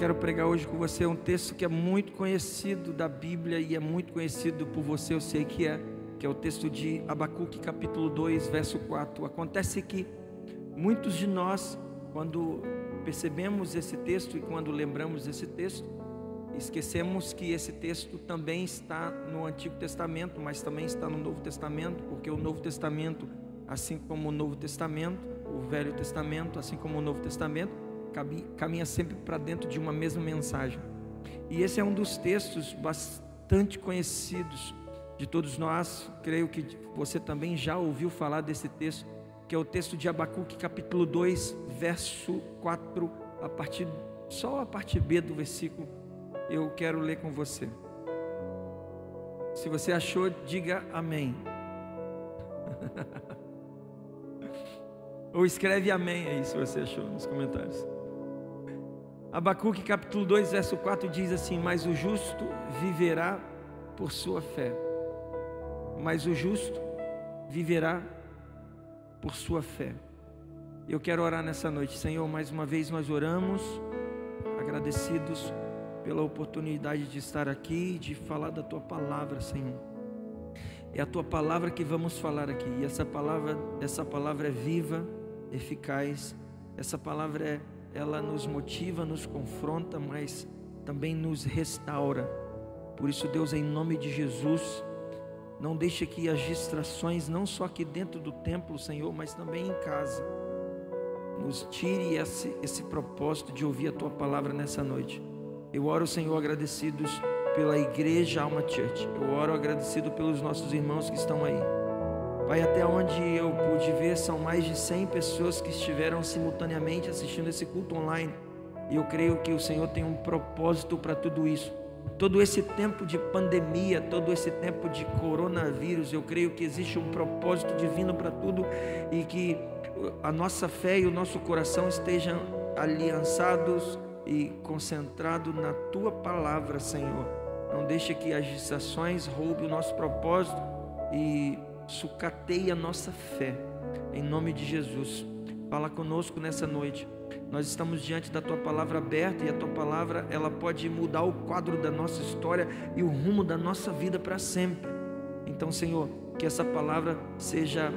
quero pregar hoje com você um texto que é muito conhecido da Bíblia e é muito conhecido por você, eu sei que é o texto de Abacuque capítulo 2, verso 4. Acontece que muitos de nós, quando percebemos esse texto e quando lembramos esse texto, esquecemos que esse texto também está no Antigo Testamento, mas também está no Novo Testamento, porque o Novo Testamento, assim como o Novo Testamento, o Velho Testamento, assim como o Novo Testamento, caminha sempre para dentro de uma mesma mensagem. E esse é um dos textos bastante conhecidos de todos nós. Creio que você também já ouviu falar desse texto, que é o texto de Abacuque capítulo 2, verso 4, só a parte B do versículo, eu quero ler com você. Se você achou, diga amém. Ou escreve amém aí, se você achou, nos comentários. Abacuque capítulo 2, verso 4 diz assim: mas o justo viverá por sua fé. Mas o justo viverá por sua fé. Eu quero orar nessa noite. Senhor, mais uma vez nós oramos, agradecidos pela oportunidade de estar aqui, de falar da Tua Palavra, Senhor. É a Tua Palavra que vamos falar aqui, e essa palavra é viva, eficaz. Essa palavra ela nos motiva, nos confronta, mas também nos restaura. Por isso, Deus, em nome de Jesus, não deixe que as distrações, não só aqui dentro do templo, Senhor, mas também em casa, nos tire esse propósito de ouvir a Tua Palavra nessa noite. Eu oro, Senhor, agradecidos pela Igreja Alma Church. Eu oro agradecido pelos nossos irmãos que estão aí. Pai, até onde eu pude ver, são mais de 100 pessoas que estiveram simultaneamente assistindo esse culto online. E eu creio que o Senhor tem um propósito para tudo isso. Todo esse tempo de pandemia, todo esse tempo de coronavírus, eu creio que existe um propósito divino para tudo, e que a nossa fé e o nosso coração estejam aliançados e concentrados na Tua Palavra, Senhor. Não deixe que as distrações roubem o nosso propósito e sucateie a nossa fé. Em nome de Jesus, fala conosco nessa noite. Nós estamos diante da Tua Palavra aberta, e a Tua Palavra, ela pode mudar o quadro da nossa história e o rumo da nossa vida para sempre. Então, Senhor, que essa palavra seja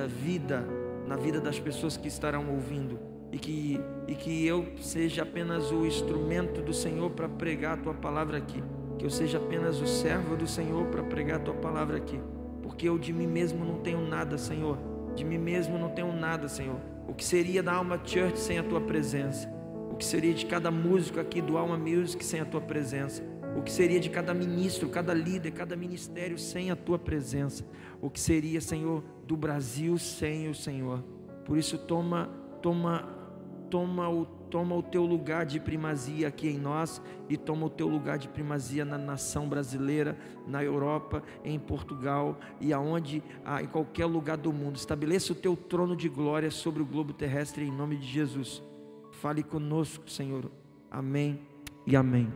vida na vida das pessoas que estarão ouvindo, e que eu seja apenas o instrumento do Senhor para pregar a Tua Palavra aqui, que eu seja apenas o servo do Senhor para pregar a Tua Palavra aqui, porque eu de mim mesmo não tenho nada, Senhor. De mim mesmo não tenho nada, Senhor. O que seria da Alma Church sem a Tua presença? O que seria de cada músico aqui do Alma Music sem a Tua presença? O que seria de cada ministro, cada líder, cada ministério sem a Tua presença? O que seria, Senhor, do Brasil sem o Senhor? Por isso, toma o Teu lugar de primazia aqui em nós, e toma o Teu lugar de primazia na nação brasileira, na Europa, em Portugal e em qualquer lugar do mundo. Estabeleça o Teu trono de glória sobre o globo terrestre, em nome de Jesus. Fale conosco, Senhor. Amém e amém.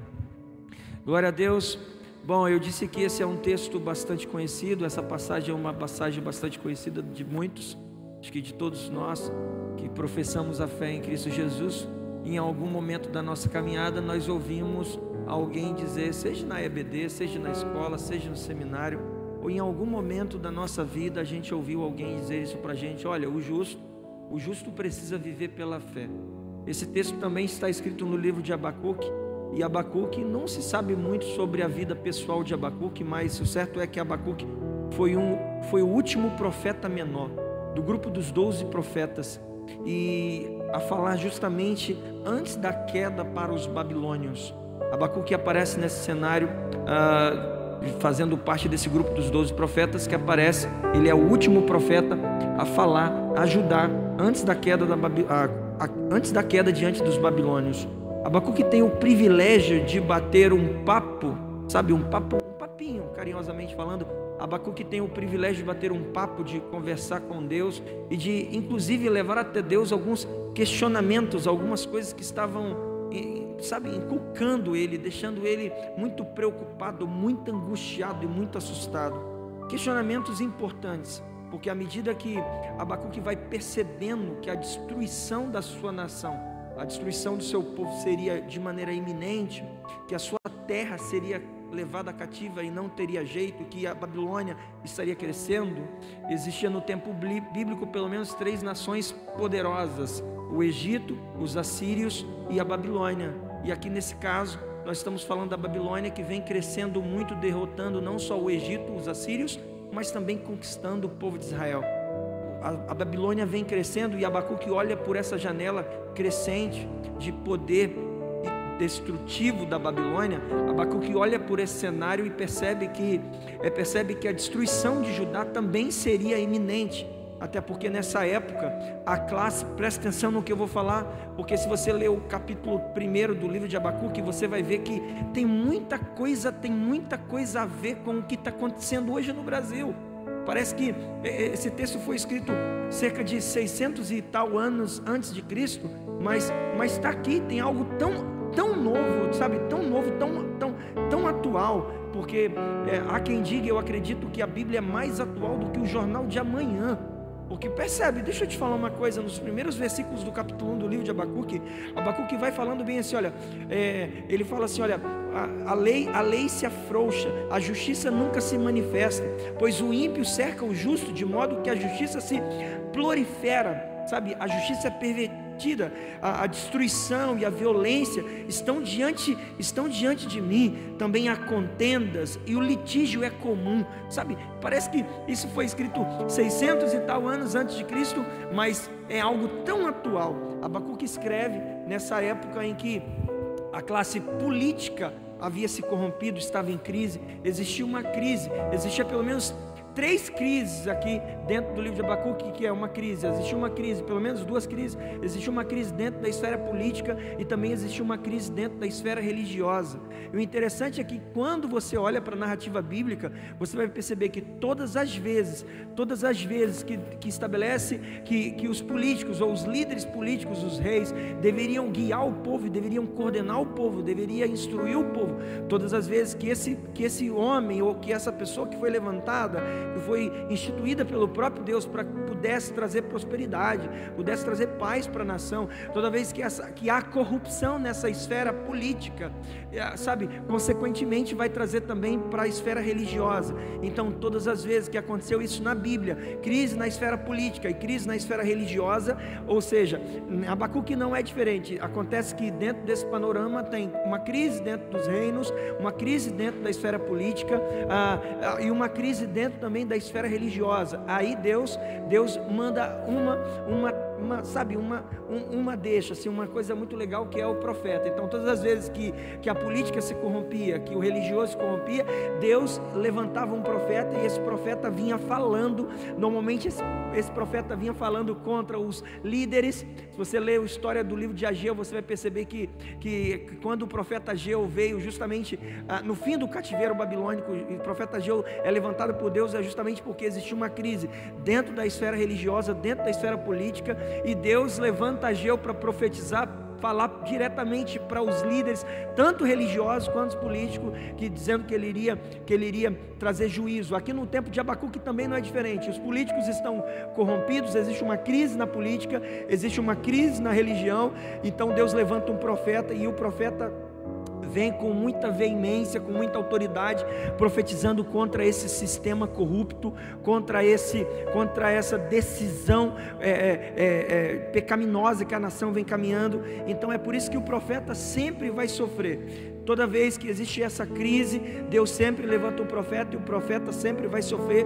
Glória a Deus. Bom, eu disse que esse é um texto bastante conhecido. Essa passagem é uma passagem bastante conhecida de muitos, acho que de todos nós que professamos a fé em Cristo Jesus. Em algum momento da nossa caminhada, nós ouvimos alguém dizer, seja na EBD, seja na escola, seja no seminário, ou em algum momento da nossa vida, a gente ouviu alguém dizer isso para a gente: olha, o justo precisa viver pela fé. Esse texto também está escrito no livro de Abacuque, e Abacuque, não se sabe muito sobre a vida pessoal de Abacuque, mas o certo é que Abacuque foi o último profeta menor do grupo dos 12 profetas, e a falar justamente antes da queda para os babilônios. Abacuque aparece nesse cenário, fazendo parte desse grupo dos 12 profetas que aparece. Ele é o último profeta a falar, a ajudar antes da queda diante dos babilônios. Abacuque tem o privilégio de bater um papo, sabe, um papinho, carinhosamente falando. Abacuque tem o privilégio de bater um papo, de conversar com Deus e de, inclusive, levar até Deus alguns questionamentos, algumas coisas que estavam, sabe, inculcando ele, deixando ele muito preocupado, muito angustiado e muito assustado. Questionamentos importantes, porque à medida que Abacuque vai percebendo que a destruição da sua nação a destruição do seu povo seria de maneira iminente, que a sua terra seria levada cativa e não teria jeito, que a Babilônia estaria crescendo, existia no tempo bíblico pelo menos 3 nações poderosas: o Egito, os assírios e a Babilônia. E aqui nesse caso nós estamos falando da Babilônia, que vem crescendo muito, derrotando não só o Egito, os assírios, mas também conquistando o povo de Israel. A Babilônia vem crescendo, e Abacuque olha por essa janela crescente de poder destrutivo da Babilônia. Abacuque olha por esse cenário e percebe que a destruição de Judá também seria iminente. Até porque nessa época a classe, presta atenção no que eu vou falar, porque se você ler o capítulo 1 do livro de Abacuque, você vai ver que tem muita coisa a ver com o que está acontecendo hoje no Brasil. Parece que esse texto foi escrito cerca de 600 e tal anos antes de Cristo, mas está aqui, tem algo tão novo, sabe, tão novo, tão atual, porque há quem diga, eu acredito que a Bíblia é mais atual do que o jornal de amanhã. Porque percebe, deixa eu te falar uma coisa, nos primeiros versículos do capítulo 1 do livro de Abacuque, Abacuque vai falando bem assim, olha, ele fala assim, olha, a lei se afrouxa, a justiça nunca se manifesta, pois o ímpio cerca o justo, de modo que a justiça se prolifera, sabe, a justiça é pervertida, a destruição e a violência estão diante de mim, também há contendas e o litígio é comum, sabe, parece que isso foi escrito 600 e tal anos antes de Cristo, mas é algo tão atual. Abacuque escreve nessa época em que a classe política havia se corrompido, estava em crise, existia pelo menos 3 crises aqui dentro do livro de Abacuque, que é uma crise, existiu uma crise, pelo menos 2 crises, existiu uma crise dentro da esfera política e também existiu uma crise dentro da esfera religiosa. E o interessante é que quando você olha para a narrativa bíblica, você vai perceber que todas as vezes que estabelece que os políticos ou os líderes políticos, os reis, deveriam guiar o povo, deveriam coordenar o povo, deveriam instruir o povo, todas as vezes que esse homem ou que essa pessoa que foi levantada, que foi instituída pelo próprio Deus para que pudesse trazer prosperidade, pudesse trazer paz para a nação, toda vez que há corrupção nessa esfera política, sabe, consequentemente vai trazer também para a esfera religiosa. Então todas as vezes que aconteceu isso na Bíblia, crise na esfera política e crise na esfera religiosa, ou seja, Abacuque não é diferente. Acontece que dentro desse panorama tem uma crise dentro dos reinos, uma crise dentro da esfera política, e uma crise dentro também da esfera religiosa. Aí Deus manda uma deixa, assim, uma coisa muito legal, que é o profeta. Então todas as vezes que a política se corrompia, que o religioso se corrompia, Deus levantava um profeta, e esse profeta vinha falando, normalmente esse profeta vinha falando contra os líderes. Se você ler a história do livro de Ageu, você vai perceber que quando o profeta Ageu veio justamente no fim do cativeiro babilônico, o profeta Ageu é levantado por Deus, é justamente porque existia uma crise dentro da esfera religiosa, dentro da esfera política, e Deus levanta Ageu para profetizar, falar diretamente para os líderes, tanto religiosos quanto políticos, dizendo que ele iria trazer juízo. Aqui no tempo de Abacuque também não é diferente. Os políticos estão corrompidos, existe uma crise na política, existe uma crise na religião. Então Deus levanta um profeta, e o profeta vem com muita veemência, com muita autoridade, profetizando contra esse sistema corrupto, contra essa decisão pecaminosa que a nação vem caminhando. Então é por isso que o profeta sempre vai sofrer. Toda vez que existe essa crise, Deus sempre levanta um profeta, e o profeta sempre vai sofrer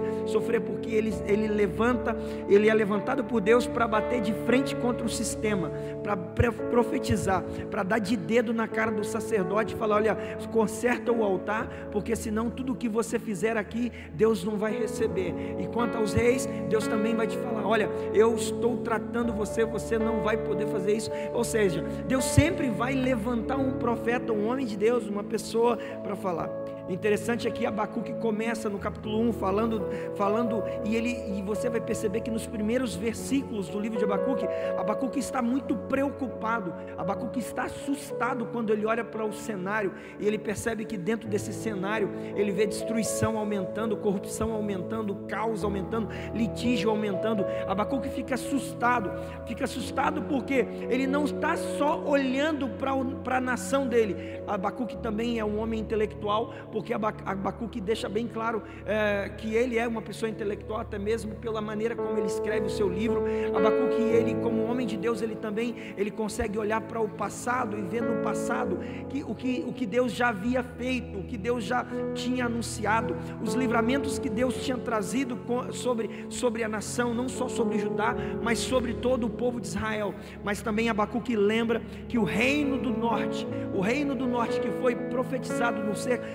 porque ele é levantado por Deus para bater de frente contra o sistema, para profetizar, para dar de dedo na cara do sacerdote e falar: olha, conserta o altar, porque senão tudo que você fizer aqui, Deus não vai receber. E quanto aos reis, Deus também vai te falar: olha, eu estou tratando você não vai poder fazer isso. Ou seja, Deus sempre vai levantar um profeta, um homem de Deus, uma pessoa para falar. Interessante é que Abacuque começa no capítulo 1 falando e você vai perceber que nos primeiros versículos do livro de Abacuque está muito preocupado. Abacuque está assustado quando ele olha para o cenário e ele percebe que dentro desse cenário ele vê destruição aumentando, corrupção aumentando, caos aumentando, litígio aumentando. Abacuque fica assustado porque ele não está só olhando para a nação dele. Abacuque também é um homem intelectual, porque Abacuque deixa bem claro que ele é uma pessoa intelectual, até mesmo pela maneira como ele escreve o seu livro. Abacuque, ele como homem de Deus, ele consegue olhar para o passado e ver no passado o que Deus já havia feito, o que Deus já tinha anunciado, os livramentos que Deus tinha trazido sobre a nação, não só sobre Judá, mas sobre todo o povo de Israel. Mas também Abacuque lembra que o reino do norte que foi profetizado no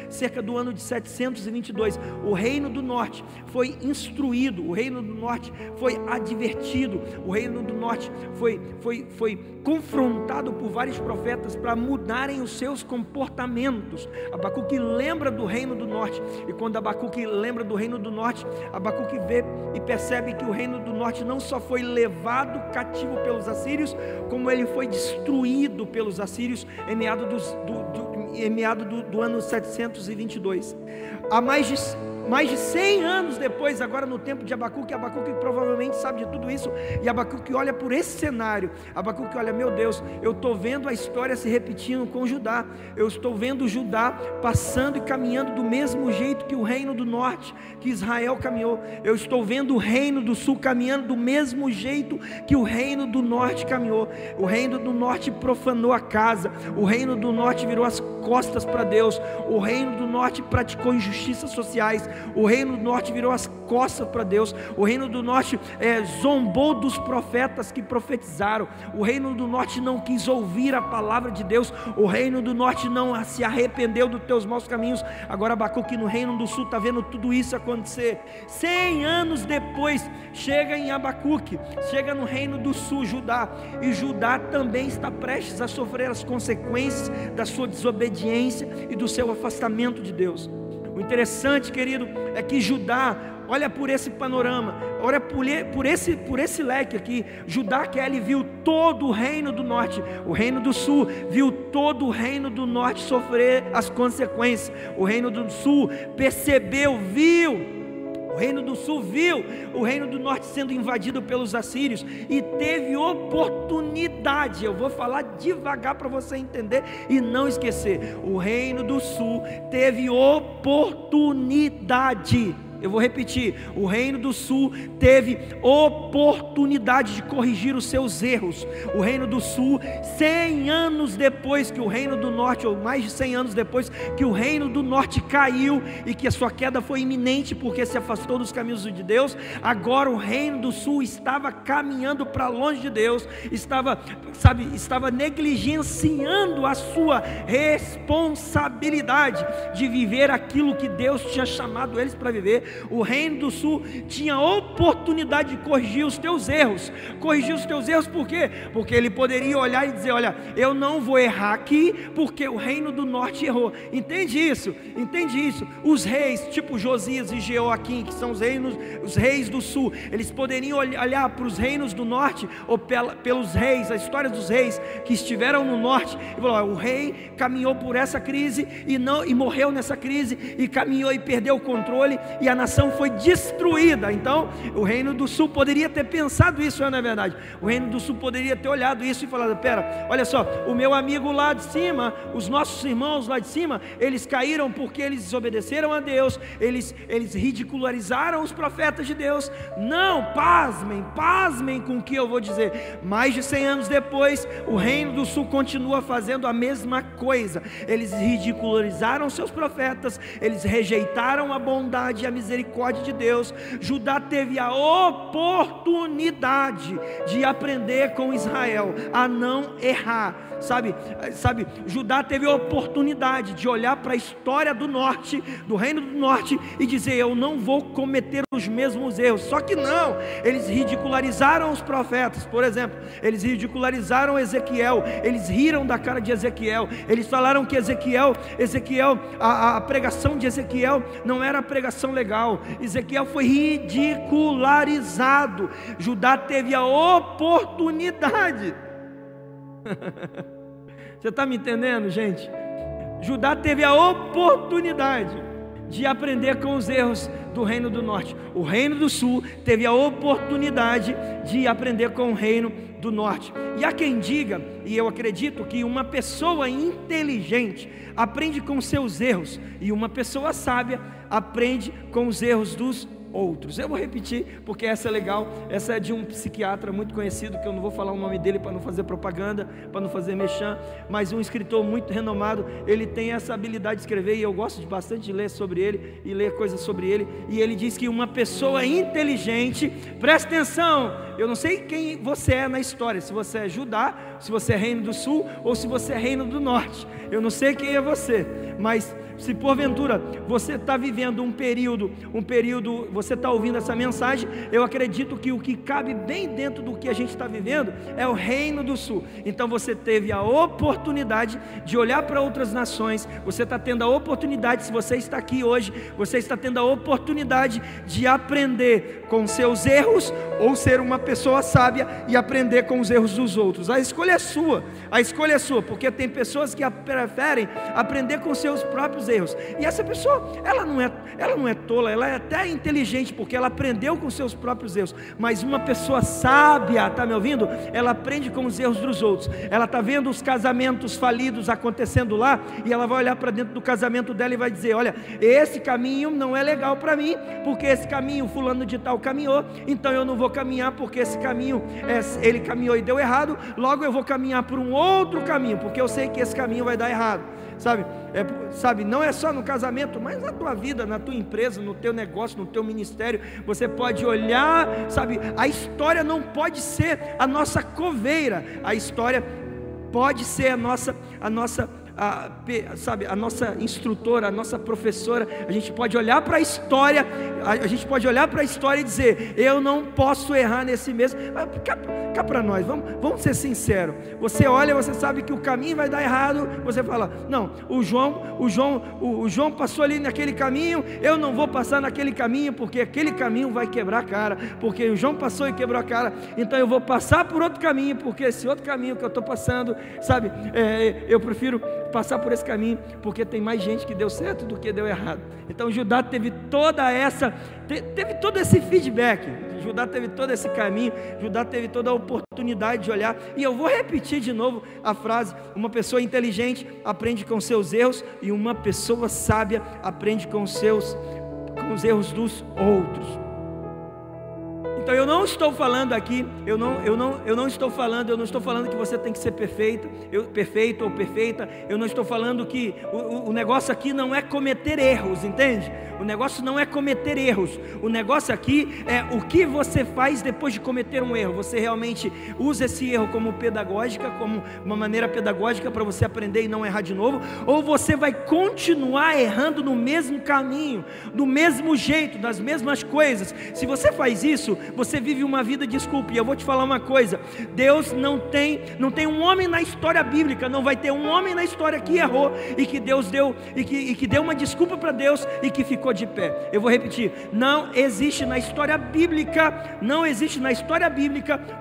cerca do ano de 722, o reino do norte foi instruído, o reino do norte foi advertido, o reino do norte foi confrontado por vários profetas para mudarem os seus comportamentos. Abacuque lembra do reino do norte, e quando Abacuque lembra do reino do norte, Abacuque vê e percebe que o reino do norte não só foi levado cativo pelos assírios, como ele foi destruído pelos assírios em meado do ano 722. Há mais de 100 anos depois, agora no tempo de Abacuque provavelmente sabe de tudo isso, e Abacuque olha por esse cenário. Abacuque olha: meu Deus, eu estou vendo a história se repetindo com Judá, eu estou vendo Judá passando e caminhando do mesmo jeito que o reino do norte, que Israel caminhou. Eu estou vendo o reino do sul caminhando do mesmo jeito que o reino do norte caminhou. O reino do norte profanou a casa, o reino do norte virou as costas para Deus, o reino do norte praticou injustiças sociais, o reino do norte virou as costas para Deus, o reino do norte zombou dos profetas que profetizaram, o reino do norte não quis ouvir a palavra de Deus, o reino do norte não se arrependeu dos teus maus caminhos. Agora Abacuque no reino do sul está vendo tudo isso acontecer. 100 anos depois chega em Abacuque, chega no reino do sul, Judá, e Judá também está prestes a sofrer as consequências da sua desobediência e do seu afastamento de Deus. O interessante, querido, é que Judá olha por esse panorama, olha por esse leque aqui. Judá, que ele viu todo o reino do norte, o reino do sul viu todo o reino do norte sofrer as consequências. O reino do sul percebeu, viu. O reino do sul viu o reino do norte sendo invadido pelos assírios e teve oportunidade. Eu vou falar devagar para você entender e não esquecer. O reino do sul teve oportunidade. Eu vou repetir: o reino do sul teve oportunidade de corrigir os seus erros. O reino do sul, 100 anos depois que o reino do norte, ou mais de 100 anos depois que o reino do norte caiu e que a sua queda foi iminente porque se afastou dos caminhos de Deus, agora o reino do sul estava caminhando para longe de Deus, estava negligenciando a sua responsabilidade de viver aquilo que Deus tinha chamado eles para viver. O reino do sul tinha oportunidade de corrigir os teus erros. Corrigir os teus erros por quê? Porque ele poderia olhar e dizer: olha, eu não vou errar aqui porque o reino do norte errou. Entende isso? Entende isso? Os reis, tipo Josias e Jeoaquim, que são os reis do sul, eles poderiam olhar para os reinos do norte, ou pelos reis, a história dos reis que estiveram no norte, e falar: o rei caminhou por essa crise e morreu nessa crise, e caminhou e perdeu o controle, e a nação foi destruída. Então o reino do sul poderia ter pensado isso, não é verdade? O reino do sul poderia ter olhado isso e falado: pera, olha só, o meu amigo lá de cima, os nossos irmãos lá de cima, eles caíram porque eles desobedeceram a Deus, eles ridicularizaram os profetas de Deus. Não, pasmem com o que eu vou dizer. Mais de 100 anos depois, o reino do sul continua fazendo a mesma coisa. Eles ridicularizaram seus profetas, eles rejeitaram a bondade e a misericórdia misericórdia de Deus, Judá teve a oportunidade de aprender com Israel a não errar. Sabe, Judá teve a oportunidade de olhar para a história do norte, do reino do norte, e dizer: eu não vou cometer os mesmos erros. Só que não, eles ridicularizaram os profetas. Por exemplo, eles ridicularizaram Ezequiel, eles riram da cara de Ezequiel, eles falaram que a pregação de Ezequiel não era a pregação legal. Ezequiel foi ridicularizado. Judá teve a oportunidade. Você está me entendendo, gente? Judá teve a oportunidade de aprender com os erros do reino do norte. O reino do sul teve a oportunidade de aprender com o reino do norte. E há quem diga, e eu acredito, que uma pessoa inteligente aprende com seus erros, e uma pessoa sábia aprende com os erros dos outros. Eu vou repetir porque essa é legal. Essa é de um psiquiatra muito conhecido, que eu não vou falar o nome dele para não fazer propaganda, para não fazer mexã, mas um escritor muito renomado. Ele tem essa habilidade de escrever, e eu gosto bastante de ler sobre ele e ler coisas sobre ele. E ele diz que uma pessoa inteligente, presta atenção, eu não sei quem você é na história, se você é Judá, se você é reino do sul ou se você é reino do norte. Eu não sei quem é você, mas se porventura você está vivendo um período, você está ouvindo essa mensagem, eu acredito que o que cabe bem dentro do que a gente está vivendo é o reino do sul. Então você teve a oportunidade de olhar para outras nações, você está tendo a oportunidade, se você está aqui hoje, você está tendo a oportunidade de aprender com seus erros, ou ser uma pessoa sábia e aprender com os erros dos outros. A escolha é sua, porque tem pessoas que preferem aprender com seus próprios erros, e essa pessoa, ela não é tola, ela é até inteligente, porque ela aprendeu com seus próprios erros. Mas uma pessoa sábia, está me ouvindo? Ela aprende com os erros dos outros. Ela está vendo os casamentos falidos acontecendo lá, e ela vai olhar para dentro do casamento dela e vai dizer: olha, esse caminho não é legal para mim, porque esse caminho fulano de tal caminhou, então eu não vou caminhar, porque esse caminho ele caminhou e deu errado, logo eu vou caminhar por um outro caminho, porque eu sei que esse caminho vai dar errado. Sabe, não é só no casamento, mas na tua vida, na tua empresa, no teu negócio, no teu ministério. Você pode olhar, a história não pode ser a nossa coveira, a história pode ser a nossa instrutora, a nossa professora. A gente pode olhar para a história, e dizer: eu não posso errar nesse mesmo. Cá para nós, vamos ser sinceros. Você olha, você sabe que o caminho vai dar errado, você fala: não, o João passou ali naquele caminho, eu não vou passar naquele caminho, porque aquele caminho vai quebrar a cara, porque o João passou e quebrou a cara, então eu vou passar por outro caminho, porque esse outro caminho que eu estou passando, eu prefiro passar por esse caminho, porque tem mais gente que deu certo do que deu errado. Então Judá teve todo esse feedback, Judá teve todo esse caminho, Judá teve toda a oportunidade de olhar. E eu vou repetir de novo a frase: uma pessoa inteligente aprende com seus erros, e uma pessoa sábia aprende com os erros dos outros. Então eu não estou falando aqui, eu não estou falando que você tem que ser perfeito ou perfeita. Eu não estou falando que o negócio aqui não é cometer erros, entende? O negócio não é cometer erros. O negócio aqui é o que você faz depois de cometer um erro. Você realmente usa esse erro como uma maneira pedagógica para você aprender e não errar de novo, ou você vai continuar errando no mesmo caminho, do mesmo jeito, das mesmas coisas. Se você faz isso, você vive uma vida de desculpa. E eu vou te falar uma coisa: Deus não tem um homem na história bíblica, não vai ter um homem na história que errou e que Deus deu e que deu uma desculpa para Deus e que ficou de pé. Eu vou repetir: não existe na história bíblica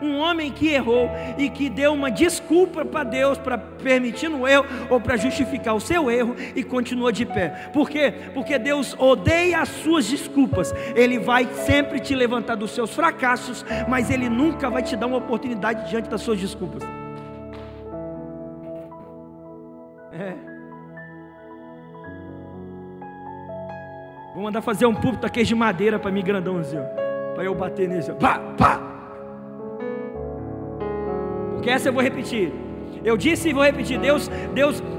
um homem que errou e que deu uma desculpa para Deus, para permitir um erro ou para justificar o seu erro, e continuou de pé. Por quê? Porque Deus odeia as suas desculpas. Ele vai sempre te levantar dos seus fracassos, mas Ele nunca vai te dar uma oportunidade diante das suas desculpas. Vou mandar fazer um púlpito daqueles de madeira para mim, grandão assim, para eu bater nesse, pá, pá. Porque essa eu vou repetir: Eu disse e vou repetir, Deus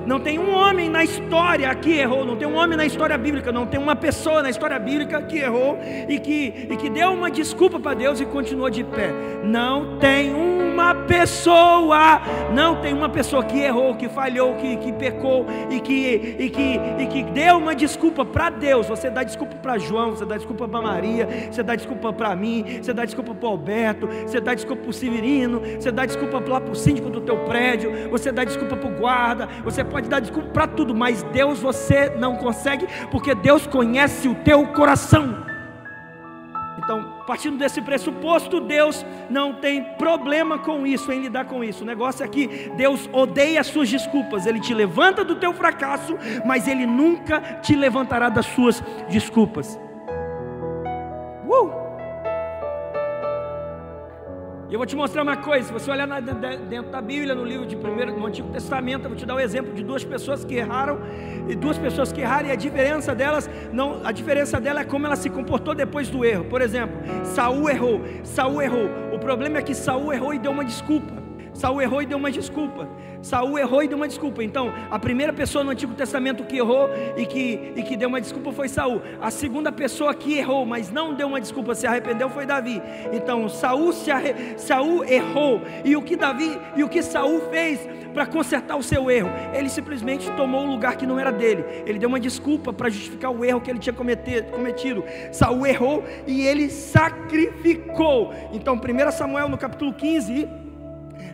não tem um homem na história que errou, não tem um homem na história bíblica, não tem uma pessoa na história bíblica que errou e que deu uma desculpa para Deus e continuou de pé. Não tem uma pessoa que errou, que falhou, que pecou e que deu uma desculpa para Deus. Você dá desculpa para João, você dá desculpa para Maria, você dá desculpa para mim, você dá desculpa para o Alberto, você dá desculpa para o Severino, você dá desculpa lá para o síndico do teu prédio, você dá desculpa para o guarda, você pode dar desculpa para tudo, mas Deus você não consegue, porque Deus conhece o teu coração. Então, partindo desse pressuposto, Deus não tem problema com isso, em lidar com isso. O negócio é que Deus odeia as suas desculpas. Ele te levanta do teu fracasso, mas Ele nunca te levantará das suas desculpas. E eu vou te mostrar uma coisa. Se você olhar dentro da Bíblia, no livro no Antigo Testamento, eu vou te dar o exemplo de duas pessoas que erraram. E a diferença delas, a diferença dela é como ela se comportou depois do erro. Por exemplo, Saul errou. O problema é que Saul errou e deu uma desculpa. Então, a primeira pessoa no Antigo Testamento que errou e que deu uma desculpa foi Saul. A segunda pessoa que errou, mas não deu uma desculpa, se arrependeu, foi Davi. Então, Saul errou. E o que Saul fez para consertar o seu erro? Ele simplesmente tomou o lugar que não era dele. Ele deu uma desculpa para justificar o erro que ele tinha cometido. Saul errou e ele sacrificou. Então, 1 Samuel no capítulo 15,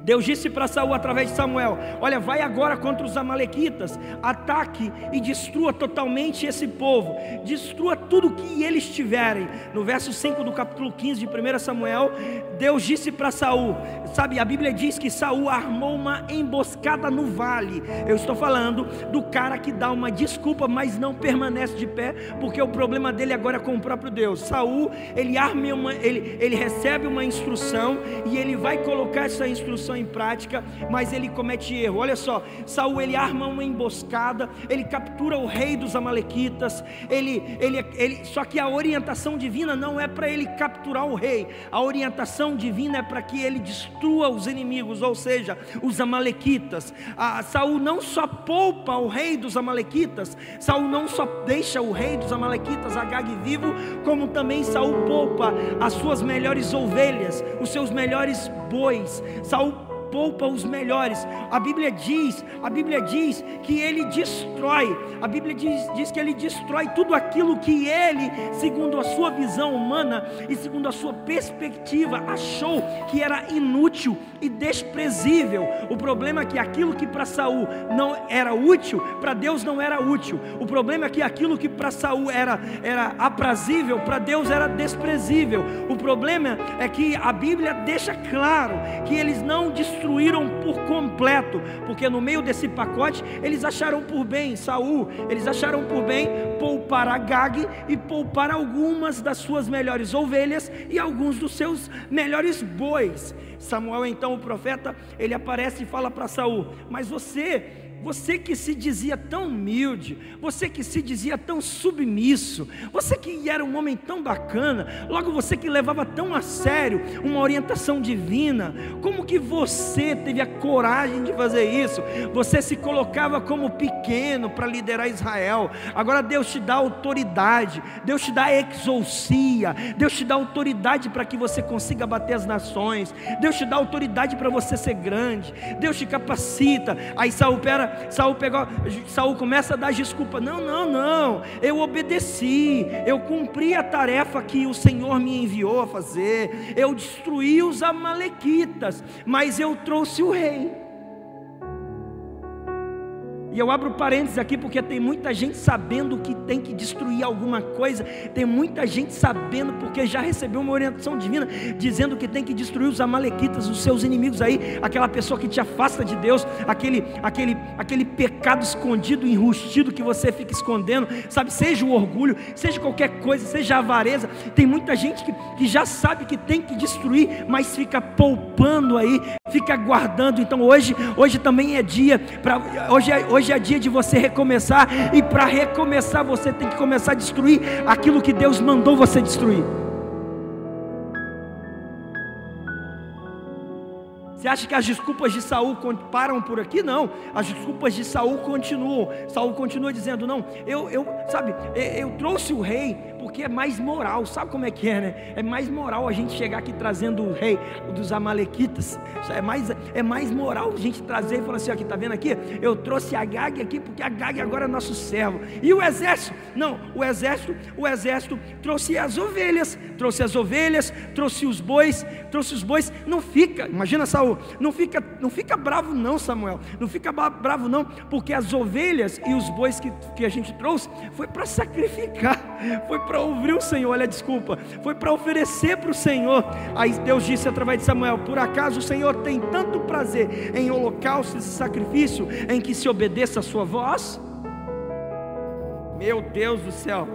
Deus disse para Saul através de Samuel: olha, vai agora contra os amalequitas, ataque e destrua totalmente esse povo, destrua tudo que eles tiverem. No verso 5 do capítulo 15 de 1 Samuel, Deus disse para Saul, sabe, a Bíblia diz que Saul armou uma emboscada no vale. Eu estou falando do cara que dá uma desculpa, mas não permanece de pé, porque o problema dele agora é com o próprio Deus. Saul, ele recebe uma instrução e ele vai colocar essa instrução em prática, mas ele comete erro. Olha só, Saul, ele arma uma emboscada, ele captura o rei dos amalequitas, só que a orientação divina não é para ele capturar o rei, a orientação divina é para que ele destrua os inimigos, ou seja, os amalequitas. Saul não só poupa o rei dos amalequitas, Saul não só deixa o rei dos amalequitas, Agag, vivo, como também Saul poupa as suas melhores ovelhas, os seus melhores bois. Saul poupa os melhores. A Bíblia diz que ele destrói. A Bíblia diz que ele destrói tudo aquilo que ele, segundo a sua visão humana e segundo a sua perspectiva, achou que era inútil e desprezível. O problema é que aquilo que para Saul não era útil, para Deus não era útil. O problema é que aquilo que para Saul era aprazível, para Deus era desprezível. O problema é que a Bíblia deixa claro que eles não destruíram por completo, porque no meio desse pacote eles acharam por bem, Saul, eles acharam por bem poupar Agag e poupar algumas das suas melhores ovelhas e alguns dos seus melhores bois. Samuel, então, o profeta, ele aparece e fala para Saul: mas você que se dizia tão humilde, você que se dizia tão submisso, você que era um homem tão bacana, logo você que levava tão a sério uma orientação divina, como que você teve a coragem de fazer isso? Você se colocava como pequeno para liderar Israel. Agora Deus te dá autoridade, Deus te dá exousia, Deus te dá autoridade para que você consiga bater as nações, Deus te dá autoridade para você ser grande, Deus te capacita. Aí Saul começa a dar desculpa: não, eu obedeci, eu cumpri a tarefa que o Senhor me enviou a fazer, eu destruí os amalequitas, mas eu trouxe o rei. E eu abro parênteses aqui porque tem muita gente sabendo que tem que destruir alguma coisa, tem muita gente sabendo porque já recebeu uma orientação divina dizendo que tem que destruir os amalequitas, os seus inimigos aí, aquela pessoa que te afasta de Deus, aquele pecado escondido, enrustido que você fica escondendo, sabe, seja o orgulho, seja qualquer coisa, seja a avareza. Tem muita gente que já sabe que tem que destruir, mas fica poupando aí, fica guardando. Então hoje também é dia hoje é dia de você recomeçar, e para recomeçar você tem que começar a destruir aquilo que Deus mandou você destruir. Você acha que as desculpas de Saul param por aqui? Não, as desculpas de Saul continuam. Saul continua dizendo: não, eu trouxe o rei porque é mais moral. Sabe como é que é, né? É mais moral a gente chegar aqui trazendo o rei dos amalequitas. É mais moral a gente trazer e falar assim: aqui, tá vendo aqui? Eu trouxe Agag aqui porque Agag agora é nosso servo. E o exército? Não, o exército trouxe as ovelhas, trouxe os bois. Não fica, imagina Saul, não fica bravo não, Samuel, não fica bravo não, porque as ovelhas e os bois que a gente trouxe foi para sacrificar, foi para ouvir o Senhor. Olha a desculpa, foi para oferecer para o Senhor. Aí Deus disse através de Samuel: por acaso o Senhor tem tanto prazer em holocaustos e sacrifício, em que se obedeça a sua voz? Meu Deus do céu.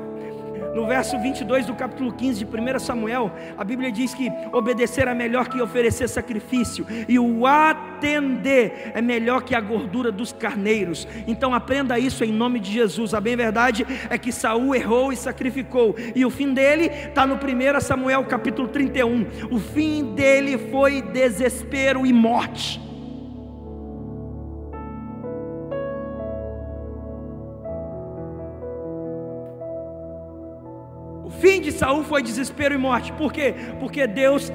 No verso 22 do capítulo 15 de 1 Samuel, a Bíblia diz que obedecer é melhor que oferecer sacrifício, e o atender é melhor que a gordura dos carneiros. Então aprenda isso em nome de Jesus. A bem verdade é que Saul errou e sacrificou, e o fim dele está no 1 Samuel capítulo 31. O fim dele foi desespero e morte. O fim de Saul foi desespero e morte. Por quê? Porque Deus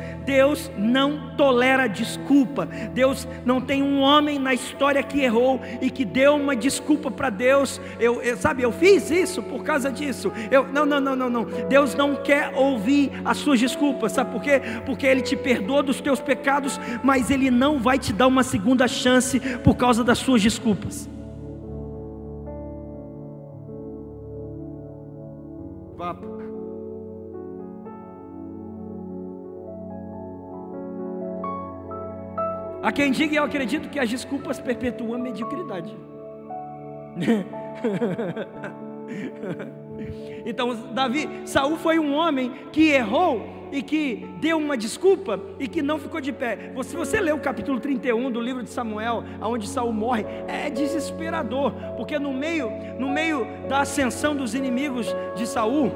não tolera desculpa. Deus não tem um homem na história que errou e que deu uma desculpa para Deus. Eu fiz isso por causa disso. Não. Deus não quer ouvir as suas desculpas. Sabe por quê? Porque Ele te perdoa dos teus pecados, mas Ele não vai te dar uma segunda chance por causa das suas desculpas. Papo. Há quem diga, e eu acredito, que as desculpas perpetuam a mediocridade. Então Saul foi um homem que errou e que deu uma desculpa e que não ficou de pé. Se você ler o capítulo 31 do livro de Samuel, onde Saul morre, é desesperador, porque no meio da ascensão dos inimigos de Saul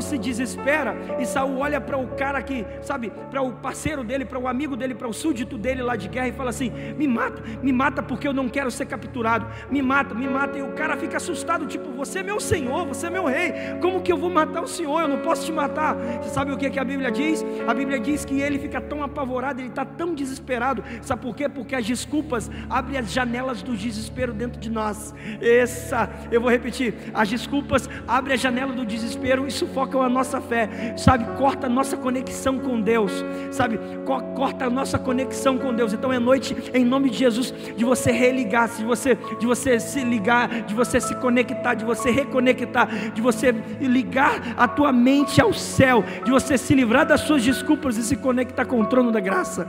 se desespera, e Saul olha para o cara que, sabe, para o parceiro dele, para o amigo dele, para o súdito dele lá de guerra, e fala assim: me mata porque eu não quero ser capturado, me mata, e o cara fica assustado, tipo: você é meu senhor, você é meu rei, como que eu vou matar o senhor? Eu não posso te matar. Você sabe o que a Bíblia diz? A Bíblia diz que ele fica tão apavorado, ele está tão desesperado. Sabe por quê? Porque as desculpas abrem as janelas do desespero dentro de nós. Eu vou repetir: as desculpas abrem a janela do desespero e sufocam a nossa fé, sabe, corta a nossa conexão com Deus, sabe, corta a nossa conexão com Deus. Então é noite, em nome de Jesus, de você religar, de você se ligar, de você se conectar, de você reconectar, de você ligar a tua mente ao céu, de você se livrar das suas desculpas e se conectar com o trono da graça.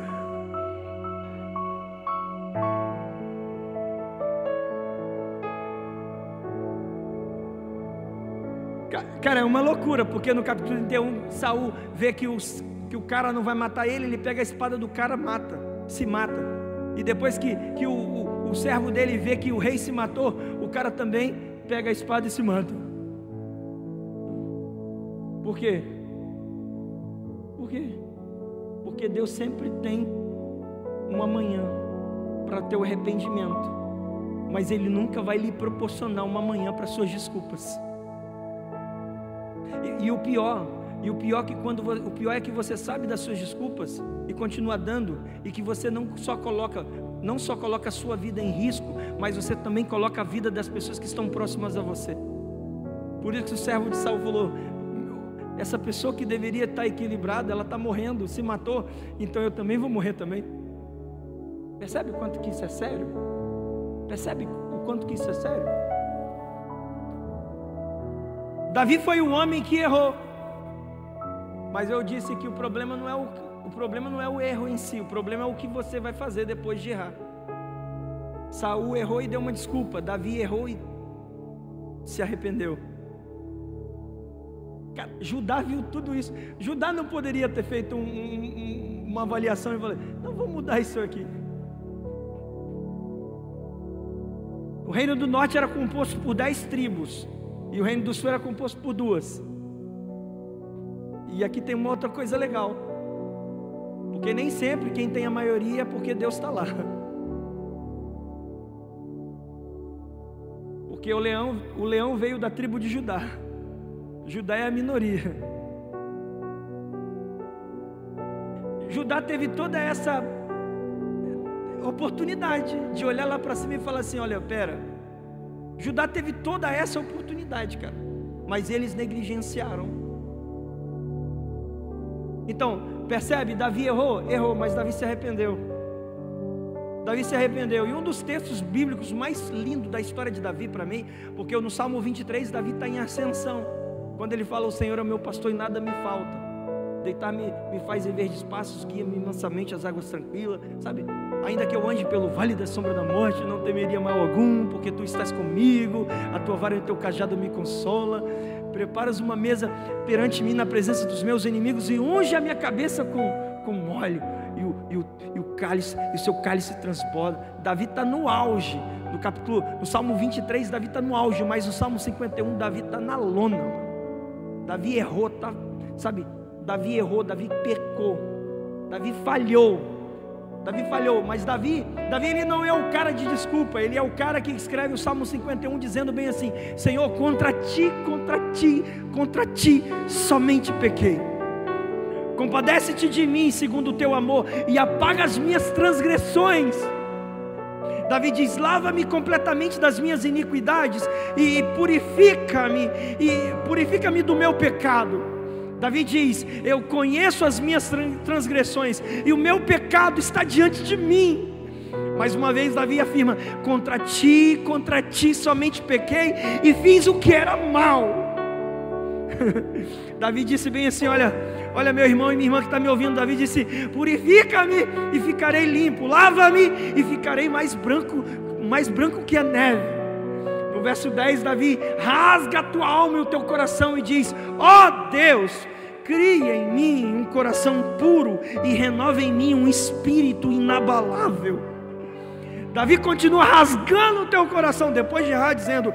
Cara, é uma loucura, porque no capítulo 31 Saul vê que o cara não vai matar ele pega a espada do cara, se mata. E depois que o servo dele vê que o rei se matou, o cara também pega a espada e se mata. Por quê? Porque Deus sempre tem uma manhã para ter o arrependimento, mas Ele nunca vai lhe proporcionar uma manhã para suas desculpas. E o pior é que você sabe das suas desculpas e continua dando, e que você não só coloca a sua vida em risco, mas você também coloca a vida das pessoas que estão próximas a você. Por isso que o servo de Saul falou: essa pessoa que deveria estar equilibrada, ela está morrendo, se matou, então eu também vou morrer também. Percebe o quanto que isso é sério? Percebe o quanto que isso é sério? Davi foi um homem que errou, mas eu disse que o problema não é o erro em si, o problema é o que você vai fazer depois de errar. Saul errou e deu uma desculpa, Davi errou e se arrependeu. Cara, Judá viu tudo isso. Judá não poderia ter feito uma avaliação e falar: não, vou mudar isso aqui. O reino do norte era composto por 10 tribos, e o reino do sul era composto por 2. E aqui tem uma outra coisa legal, Porque nem sempre quem tem a maioria é porque Deus está lá. Porque o leão veio da tribo de Judá. Judá é a minoria. Judá teve toda essa oportunidade de olhar lá para cima e falar assim: olha, pera, Judá teve toda essa oportunidade, cara, mas eles negligenciaram. Então, percebe? Davi errou, mas Davi se arrependeu. Davi se arrependeu. E um dos textos bíblicos mais lindos da história de Davi para mim, porque no Salmo 23 Davi está em ascensão, quando ele fala: o Senhor é o meu pastor e nada me falta, deitar-me me faz em verdes pastos, guia-me mansamente às águas tranquilas, sabe? Ainda que eu ande pelo vale da sombra da morte, não temeria mal algum, porque tu estás comigo, a tua vara e o teu cajado me consola. Preparas uma mesa perante mim na presença dos meus inimigos, e unge a minha cabeça com óleo, e o cálice, e o seu cálice transborda. Davi está no auge. No Salmo 23 Davi está no auge, mas no Salmo 51 Davi está na lona, mano. Davi errou, sabe? Davi errou, Davi pecou, Davi falhou, mas Davi ele não é o cara de desculpa, ele é o cara que escreve o Salmo 51 dizendo bem assim: Senhor, contra ti somente pequei, compadece-te de mim segundo o teu amor, e apaga as minhas transgressões. Davi diz: lava-me completamente das minhas iniquidades, e purifica-me do meu pecado. Davi diz: eu conheço as minhas transgressões, e o meu pecado está diante de mim. Mais uma vez Davi afirma: contra ti somente pequei, e fiz o que era mal. Davi disse bem assim: olha meu irmão e minha irmã que está me ouvindo, Davi disse: purifica-me e ficarei limpo, lava-me e ficarei mais branco que a neve. No verso 10 Davi rasga a tua alma e o teu coração e diz: ó Deus, cria em mim um coração puro e renova em mim um espírito inabalável. Davi continua rasgando o teu coração depois de errar, dizendo: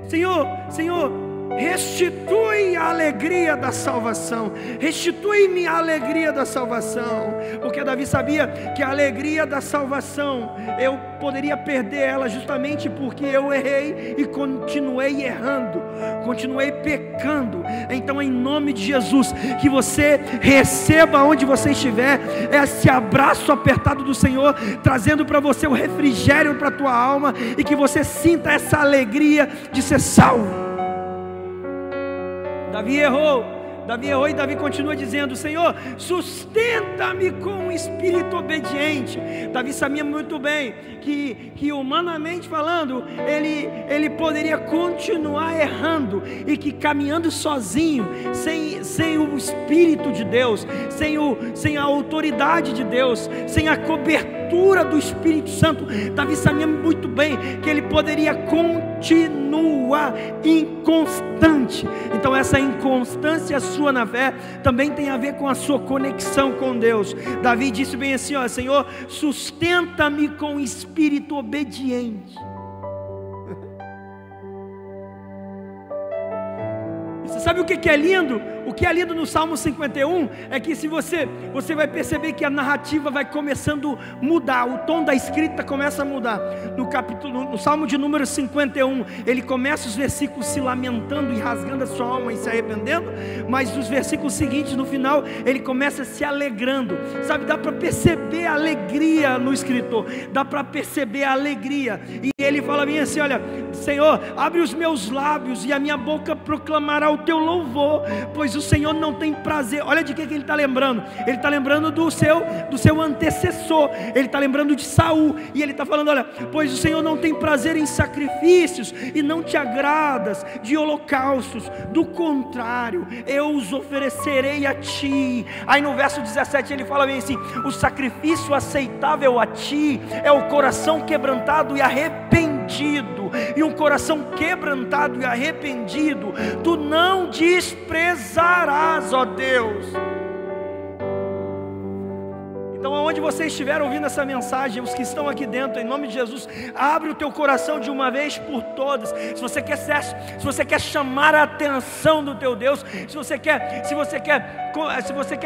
Senhor, restitui a alegria da salvação, restitui-me a alegria da salvação, porque Davi sabia que a alegria da salvação, eu poderia perder ela justamente porque eu errei e continuei errando, continuei pecando. Então, em nome de Jesus, que você receba onde você estiver esse abraço apertado do Senhor, trazendo para você o refrigério para a tua alma, e que você sinta essa alegria de ser salvo. Davi errou e Davi continua dizendo: Senhor, sustenta-me com um espírito obediente. Davi sabia muito bem que humanamente falando, ele poderia continuar errando, e que caminhando sozinho, sem o Espírito de Deus, sem a autoridade de Deus, sem a cobertura do Espírito Santo, Davi sabia muito bem que ele poderia continuar inconstante. Então essa inconstância sua na fé também tem a ver com a sua conexão com Deus. Davi disse bem assim: ó, Senhor, sustenta-me com espírito obediente. Você sabe o que é lindo? O que é lindo no Salmo 51 é que se você vai perceber que a narrativa vai começando a mudar, o tom da escrita começa a mudar. No Salmo de número 51, ele começa os versículos se lamentando e rasgando a sua alma e se arrependendo, mas os versículos seguintes, no final, ele começa se alegrando. Sabe, dá para perceber a alegria no escritor, dá para perceber a alegria. E ele fala bem assim: olha, Senhor, abre os meus lábios e a minha boca proclamará o teu louvor, pois o Senhor não tem prazer. Olha de que ele está lembrando. Ele está lembrando do seu antecessor. Ele está lembrando de Saul. E ele está falando: olha, pois o Senhor não tem prazer em sacrifícios, e não te agradas de holocaustos. Do contrário, eu os oferecerei a ti. Aí no verso 17 ele fala bem assim: o sacrifício aceitável a ti é o coração quebrantado e arrependido. E um coração quebrantado e arrependido tu não desprezarás, ó Deus. Então, aonde você estiver ouvindo essa mensagem, os que estão aqui dentro, em nome de Jesus, abre o teu coração de uma vez por todas. Se você quer chamar a atenção do teu Deus, se você quer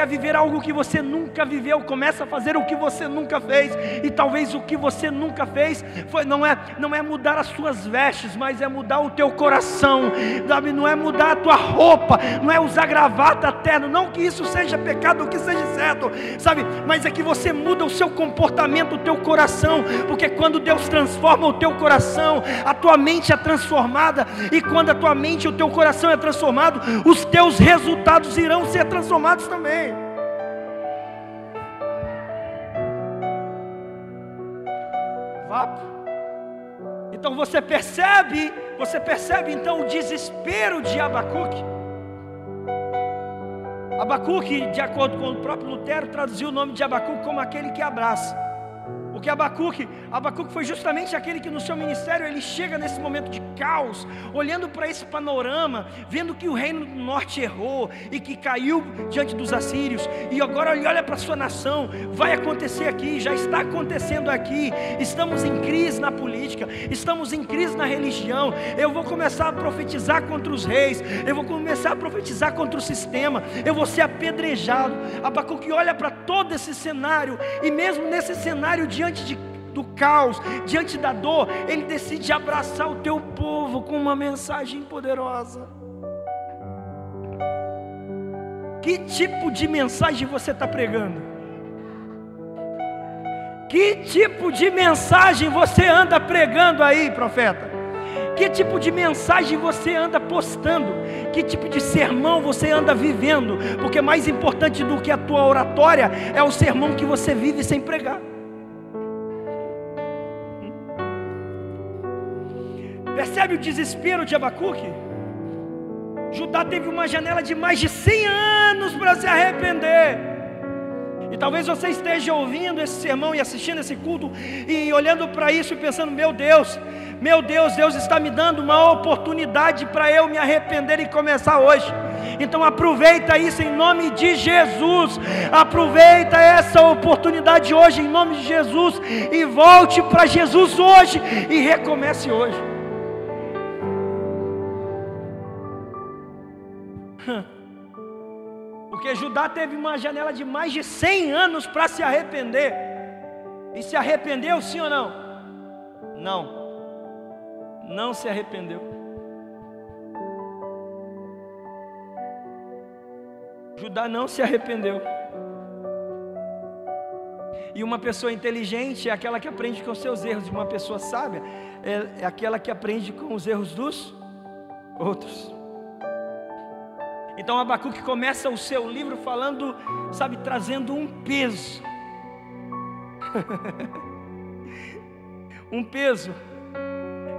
viver algo que você nunca viveu, começa a fazer o que você nunca fez. E talvez o que você nunca fez não é mudar as suas vestes, mas é mudar o teu coração, sabe? Não é mudar a tua roupa, não é usar gravata terno, não que isso seja pecado ou que seja certo, sabe? Mas é que você muda o seu comportamento, o teu coração, porque quando Deus transforma o teu coração, a tua mente é transformada, e quando a tua mente e o teu coração é transformado, os teus resultados irão ser transformados também. Então você percebe então o desespero de Abacuque. Abacuque, de acordo com o próprio Lutero, traduziu o nome de Abacuque como aquele que abraça. Porque Abacuque foi justamente aquele que no seu ministério, ele chega nesse momento de caos, olhando para esse panorama, vendo que o reino do norte errou, e que caiu diante dos assírios, e agora ele olha para a sua nação, vai acontecer aqui, já está acontecendo aqui, estamos em crise na política, estamos em crise na religião, eu vou começar a profetizar contra os reis, eu vou começar a profetizar contra o sistema, eu vou ser apedrejado. Abacuque olha para todo esse cenário, e mesmo nesse cenário, diante do caos, diante da dor, ele decide abraçar o teu povo com uma mensagem poderosa. Que tipo de mensagem você está pregando? Que tipo de mensagem você anda pregando aí, profeta? Que tipo de mensagem você anda postando? Que tipo de sermão você anda vivendo? Porque mais importante do que a tua oratória é o sermão que você vive sem pregar. Percebe o desespero de Abacuque? Judá teve uma janela de mais de 100 anos para se arrepender. E talvez você esteja ouvindo esse sermão e assistindo esse culto e olhando para isso e pensando: meu Deus, Deus está me dando uma oportunidade para eu me arrepender e começar hoje. Então aproveita isso em nome de Jesus. Aproveita essa oportunidade hoje em nome de Jesus e volte para Jesus hoje e recomece hoje. Porque Judá teve uma janela de mais de 100 anos para se arrepender. E se arrependeu, sim ou não? Não se arrependeu. Judá não se arrependeu. E uma pessoa inteligente é aquela que aprende com os seus erros. E uma pessoa sábia é aquela que aprende com os erros dos outros. Então Abacuque começa o seu livro falando, sabe, trazendo um peso. Um peso.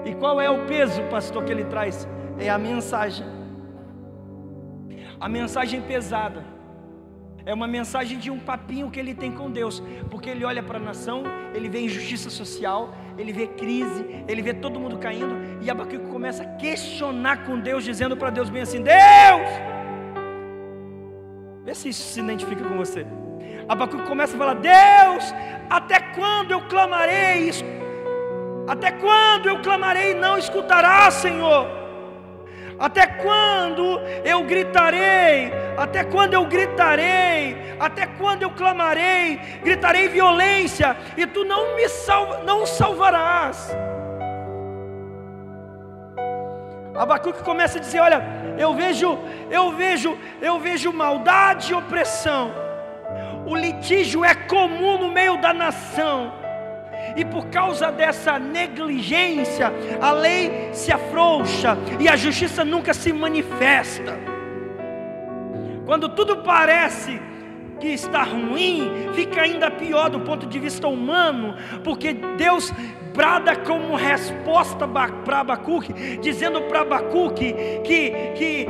E qual é o peso, pastor, que ele traz? É a mensagem. A mensagem pesada. É uma mensagem de um papinho que ele tem com Deus. Porque ele olha para a nação, ele vê injustiça social, ele vê crise, ele vê todo mundo caindo. E Abacuque começa a questionar com Deus, dizendo para Deus bem assim: Deus! Vê se isso se identifica com você. Abacuque começa a falar: Deus, até quando eu clamarei? Até quando eu clamarei e não escutarás, Senhor? Até quando eu gritarei? Até quando eu gritarei? Até quando eu clamarei? Gritarei violência e tu não salvarás. Abacuque começa a dizer: olha, eu vejo maldade e opressão. O litígio é comum no meio da nação. E por causa dessa negligência, a lei se afrouxa e a justiça nunca se manifesta. Quando tudo parece que está ruim, fica ainda pior do ponto de vista humano, porque Deus brada como resposta para Abacuque, dizendo para Abacuque que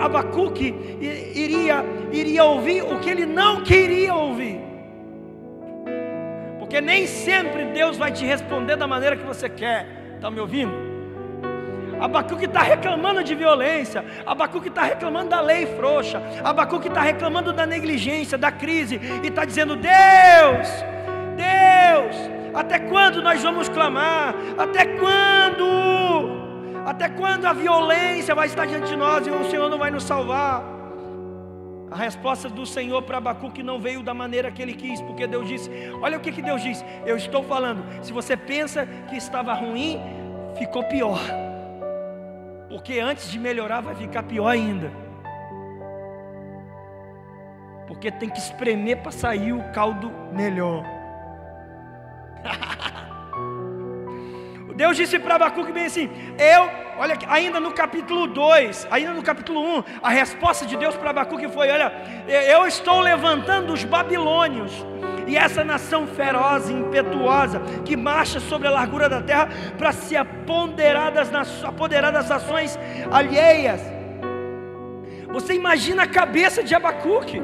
Abacuque iria ouvir o que ele não queria ouvir. Porque nem sempre Deus vai te responder da maneira que você quer. Está me ouvindo? Abacuque está reclamando de violência. Abacuque está reclamando da lei frouxa. Abacuque está reclamando da negligência, da crise. E está dizendo: Deus, até quando nós vamos clamar? Até quando a violência vai estar diante de nós e o Senhor não vai nos salvar? A resposta do Senhor para Abacuque não veio da maneira que ele quis, porque Deus disse, olha o que Deus disse, eu estou falando, se você pensa que estava ruim, ficou pior, porque antes de melhorar vai ficar pior ainda, porque tem que espremer para sair o caldo melhor. Deus disse para Abacuque bem assim, olha, ainda no capítulo 2, ainda no capítulo 1, a resposta de Deus para Abacuque foi, olha, eu estou levantando os babilônios, e essa nação feroz e impetuosa, que marcha sobre a largura da terra, para se apoderar das nações alheias. Você imagina a cabeça de Abacuque,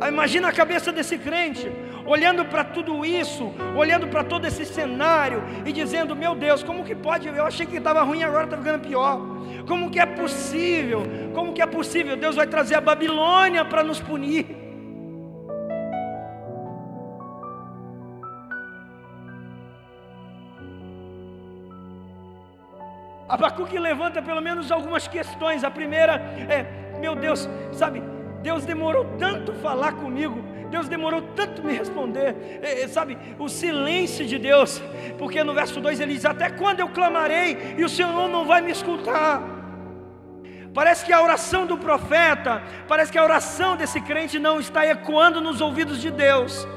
imagina a cabeça desse crente, olhando para tudo isso, olhando para todo esse cenário e dizendo, meu Deus, como que pode, eu achei que estava ruim, agora está ficando pior, como que é possível, Deus vai trazer a Babilônia para nos punir. Abacuque levanta pelo menos algumas questões. A primeira é, meu Deus, sabe, Deus demorou tanto falar comigo, Deus demorou tanto me responder, sabe, o silêncio de Deus, porque no verso 2 ele diz, até quando eu clamarei e o Senhor não vai me escutar? Parece que a oração do profeta, parece que a oração desse crente não está ecoando nos ouvidos de Deus.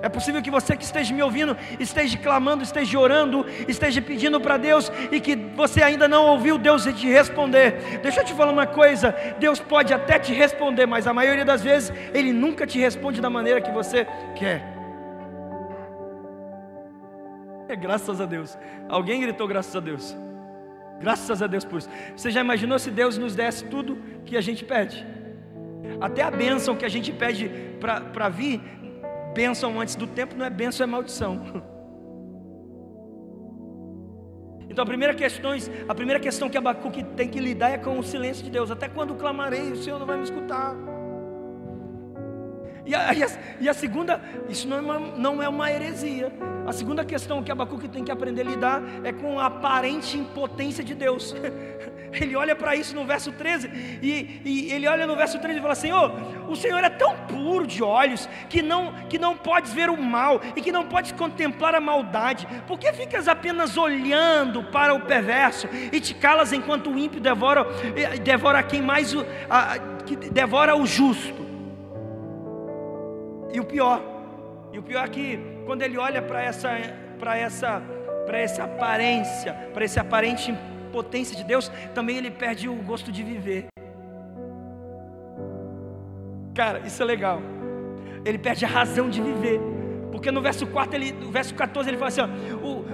É possível que você que esteja me ouvindo, esteja clamando, esteja orando, esteja pedindo para Deus, e que você ainda não ouviu Deus te responder. Deixa eu te falar uma coisa, Deus pode até te responder, mas a maioria das vezes Ele nunca te responde da maneira que você quer. Graças a Deus. Alguém gritou graças a Deus? Graças a Deus por isso. Você já imaginou se Deus nos desse tudo que a gente pede? Até a bênção que a gente pede para vir, bênção antes do tempo não é bênção, é maldição. Então a primeira questão que Abacuque tem que lidar é com o silêncio de Deus. Até quando clamarei, o Senhor não vai me escutar. E a segunda, isso não é uma heresia. A segunda questão que Abacuque tem que aprender a lidar é com a aparente impotência de Deus. Ele olha para isso no verso 13, e ele olha no verso 13 e fala, Senhor, o Senhor é tão puro de olhos, que não podes ver o mal, e que não podes contemplar a maldade. Por que ficas apenas olhando para o perverso, e te calas enquanto o ímpio devora quem mais que devora o justo? E o pior é que quando ele olha para essa aparência, para esse aparente impotência de Deus, também ele perde o gosto de viver. Cara, isso é legal. Ele perde a razão de viver, porque no verso 14 ele fala assim,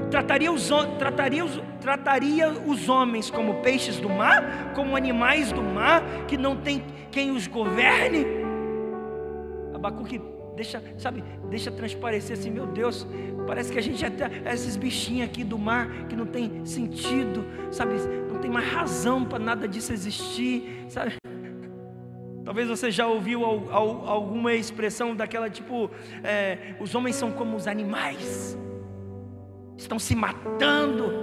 trataria os homens como peixes do mar, como animais do mar, que não tem quem os governe. Abacuque deixa transparecer assim, meu Deus, parece que a gente é esses bichinhos aqui do mar, que não tem sentido, sabe, não tem mais razão para nada disso existir, sabe? Talvez você já ouviu alguma expressão daquela tipo, os homens são como os animais, estão se matando.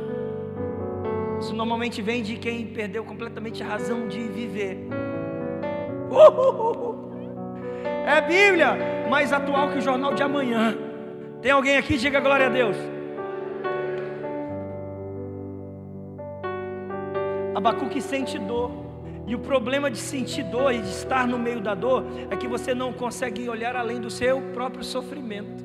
Isso normalmente vem de quem perdeu completamente a razão de viver. É Bíblia, mais atual que o jornal de amanhã. Tem alguém aqui? Diga glória a Deus. Abacuque sente dor, e o problema de sentir dor e de estar no meio da dor é que você não consegue olhar além do seu próprio sofrimento.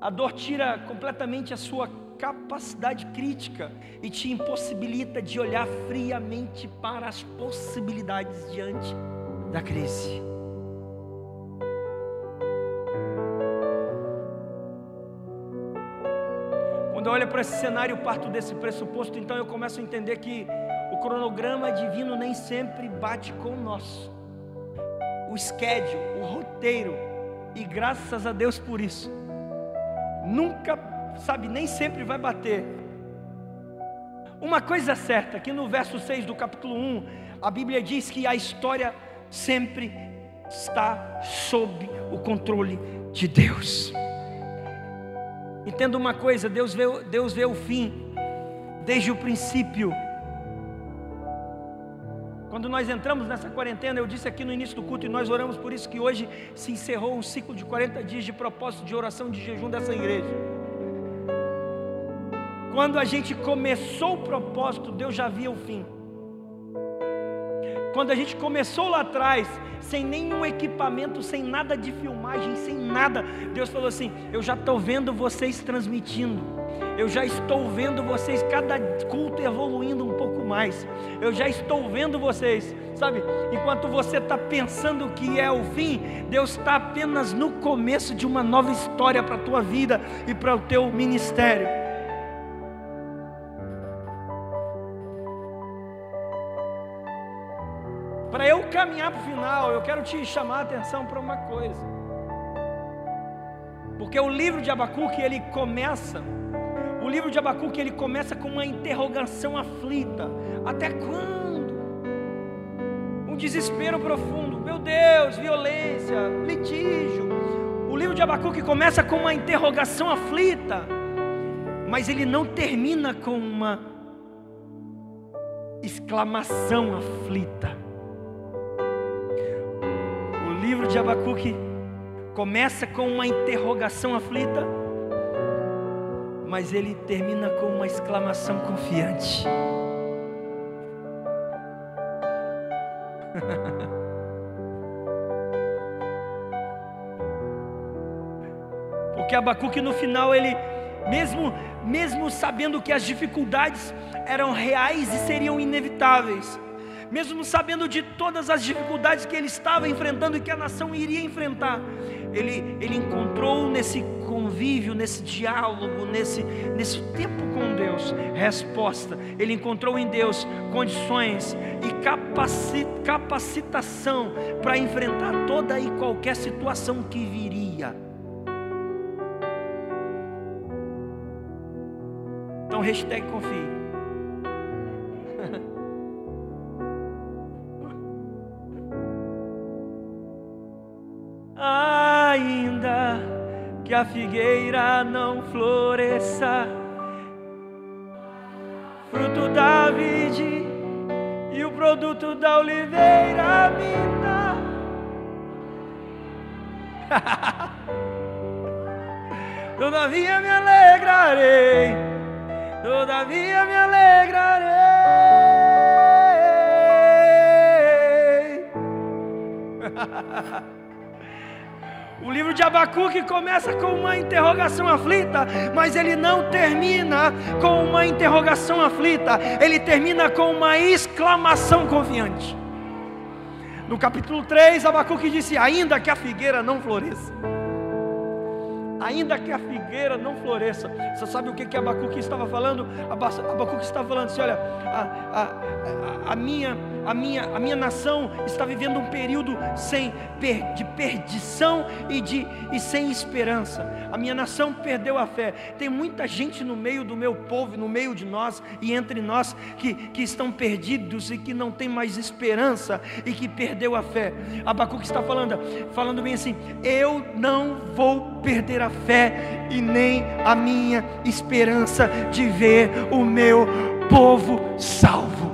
A dor tira completamente a sua capacidade crítica e te impossibilita de olhar friamente para as possibilidades diante da crise. Quando eu olho para esse cenário, eu parto desse pressuposto, então eu começo a entender que o cronograma divino nem sempre bate com o nosso. O schedule, o roteiro, e graças a Deus por isso. Nunca, nem sempre vai bater. Uma coisa é certa, que no verso 6 do capítulo 1, a Bíblia diz que a história sempre está sob o controle de Deus. Entenda uma coisa, Deus vê o fim desde o princípio. Quando nós entramos nessa quarentena, eu disse aqui no início do culto, e nós oramos por isso, que hoje se encerrou um ciclo de 40 dias de propósito de oração, de jejum dessa igreja. Quando a gente começou o propósito, Deus já via o fim. Quando a gente começou lá atrás, sem nenhum equipamento, sem nada de filmagem, sem nada, Deus falou assim: eu já estou vendo vocês transmitindo, eu já estou vendo vocês, cada culto evoluindo um pouco mais, eu já estou vendo vocês, sabe, enquanto você está pensando que é o fim, Deus está apenas no começo de uma nova história para a tua vida e para o teu ministério. Para eu caminhar para o final, eu quero te chamar a atenção para uma coisa. Porque o livro de Abacuque, ele começa com uma interrogação aflita. Até quando? Um desespero profundo. Meu Deus, violência, litígio. O livro de Abacuque começa com uma interrogação aflita, mas ele não termina com uma exclamação aflita. O livro de Abacuque começa com uma interrogação aflita, mas ele termina com uma exclamação confiante. Porque Abacuque no final, ele mesmo sabendo que as dificuldades eram reais e seriam inevitáveis, mesmo sabendo de todas as dificuldades que ele estava enfrentando e que a nação iria enfrentar, ele encontrou nesse convívio, nesse diálogo, nesse tempo com Deus, resposta. Ele encontrou em Deus condições e capacitação para enfrentar toda e qualquer situação que viria. Então, hashtag confie. Ainda que a figueira não floresça, fruto da vide e o produto da oliveira minta. Todavia me alegrarei, todavia me alegrarei. O livro de Abacuque começa com uma interrogação aflita, mas ele não termina com uma interrogação aflita, ele termina com uma exclamação confiante. No capítulo 3, Abacuque disse: ainda que a figueira não floresça. Ainda que a figueira não floresça. Você sabe o que Abacuque estava falando? Abacuque estava falando assim: olha, a minha nação está vivendo um período de perdição e sem esperança. A minha nação perdeu a fé. Tem muita gente no meio do meu povo, no meio de nós e entre nós que estão perdidos e que não tem mais esperança e que perdeu a fé. Abacuque está falando bem assim: eu não vou perder a fé e nem a minha esperança de ver o meu povo salvo.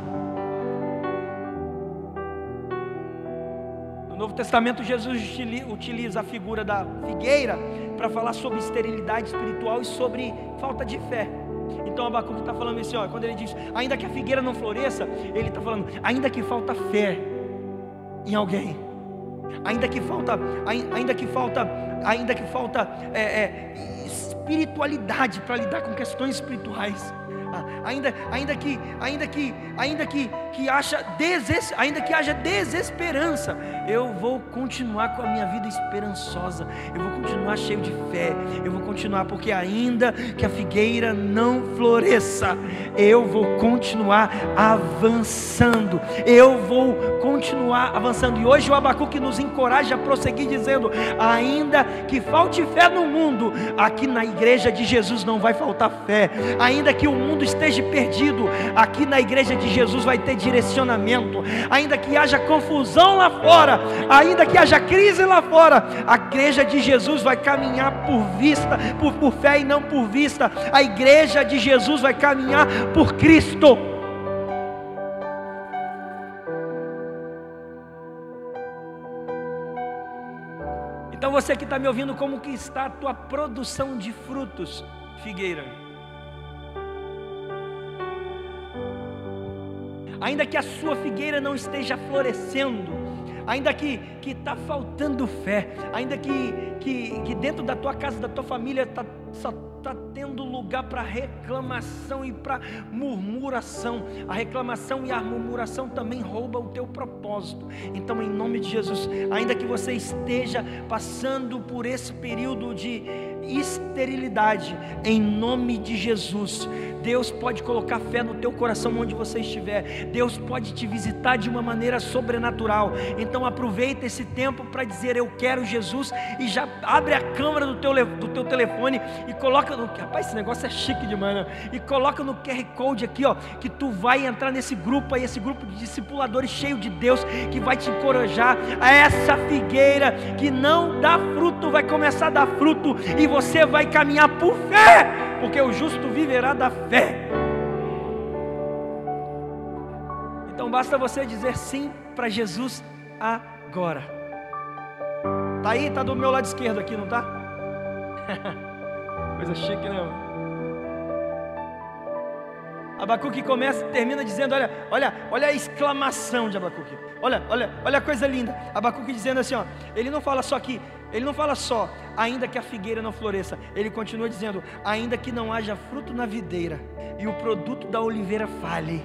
No Novo Testamento, Jesus utiliza a figura da figueira para falar sobre esterilidade espiritual e sobre falta de fé. Então Abacuque está falando assim, ó, quando ele diz ainda que a figueira não floresça, ele está falando ainda que falta fé em alguém, ainda que falta espiritualidade para lidar com questões espirituais, ainda que haja desesperança, eu vou continuar com a minha vida esperançosa, eu vou continuar cheio de fé, eu vou continuar, porque ainda que a figueira não floresça, eu vou continuar avançando, e hoje o Abacuque nos encoraja a prosseguir dizendo: ainda que falte fé no mundo, aqui na igreja de Jesus não vai faltar fé. Ainda que o mundo esteja perdido, aqui na igreja de Jesus vai ter direcionamento. Ainda que haja confusão lá fora, ainda que haja crise lá fora, a igreja de Jesus vai caminhar por fé e não por vista. A igreja de Jesus vai caminhar por Cristo. Então você que está me ouvindo, como que está a tua produção de frutos, figueira? Ainda que a sua figueira não esteja florescendo, ainda que está faltando fé, ainda que dentro da tua casa, da tua família, só está tendo lugar para reclamação e para murmuração. A reclamação e a murmuração também roubam o teu propósito. Então, em nome de Jesus, ainda que você esteja passando por esse período de esterilidade, em nome de Jesus, Deus pode colocar fé no teu coração onde você estiver. Deus pode te visitar de uma maneira sobrenatural. Então aproveita esse tempo para dizer: eu quero Jesus, e já abre a câmera do teu telefone e coloca no... Rapaz, esse negócio é chique demais, né? E coloca no QR Code aqui, ó, que tu vai entrar nesse grupo aí, esse grupo de discipuladores cheio de Deus, que vai te encorajar. A essa figueira que não dá fruto vai começar a dar fruto, e você vai caminhar por fé, porque o justo viverá da fé. Então basta você dizer sim para Jesus agora. Tá aí, tá do meu lado esquerdo aqui, não tá? Coisa chique, né? Abacuque termina dizendo, olha a exclamação de Abacuque. Olha a coisa linda. Abacuque dizendo assim, ó, ele não fala só, ainda que a figueira não floresça. Ele continua dizendo, ainda que não haja fruto na videira e o produto da oliveira falhe.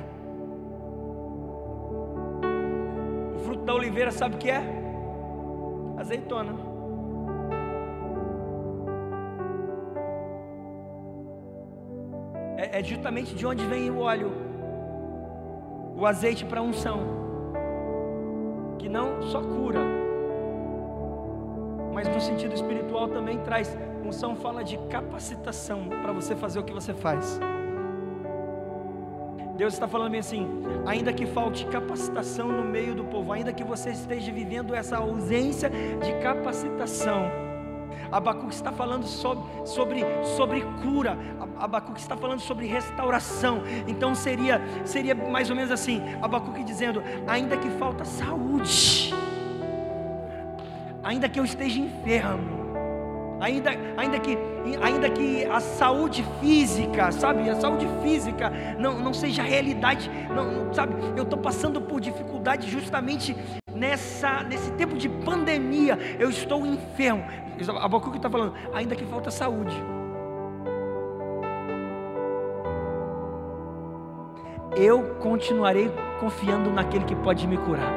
O fruto da oliveira, sabe o que é? Azeitona. É justamente de onde vem o óleo, o azeite para unção, que não só cura, mas no sentido espiritual também traz. Unção fala de capacitação para você fazer o que você faz. Deus está falando bem assim, ainda que falte capacitação no meio do povo, ainda que você esteja vivendo essa ausência de capacitação, Abacuque está falando sobre cura. Abacuque está falando sobre restauração. Então seria mais ou menos assim, Abacuque dizendo, ainda que falta saúde, ainda que eu esteja enfermo, ainda que a saúde física, sabe, a saúde física não seja realidade, não, sabe, eu estou passando por dificuldade justamente nesse tempo de pandemia, eu estou enfermo. Abacuque está falando, ainda que falta saúde, eu continuarei confiando naquele que pode me curar.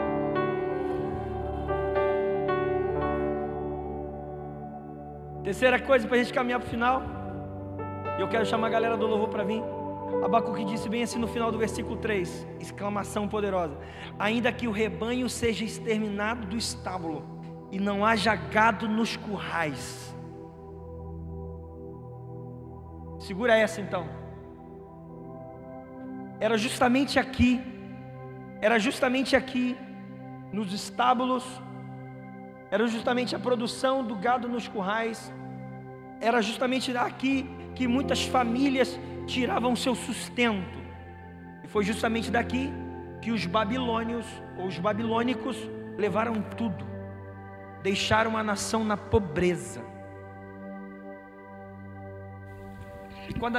Terceira coisa para a gente caminhar para o final, eu quero chamar a galera do louvor para vir. Abacuque disse bem assim no final do versículo 3, exclamação poderosa, ainda que o rebanho seja exterminado do estábulo e não haja gado nos currais. Segura essa então. Era justamente aqui nos estábulos, era justamente a produção do gado nos currais, era justamente aqui que muitas famílias tiravam seu sustento, e foi justamente daqui que os babilônios, ou os babilônicos, levaram tudo, deixaram a nação na pobreza. E quando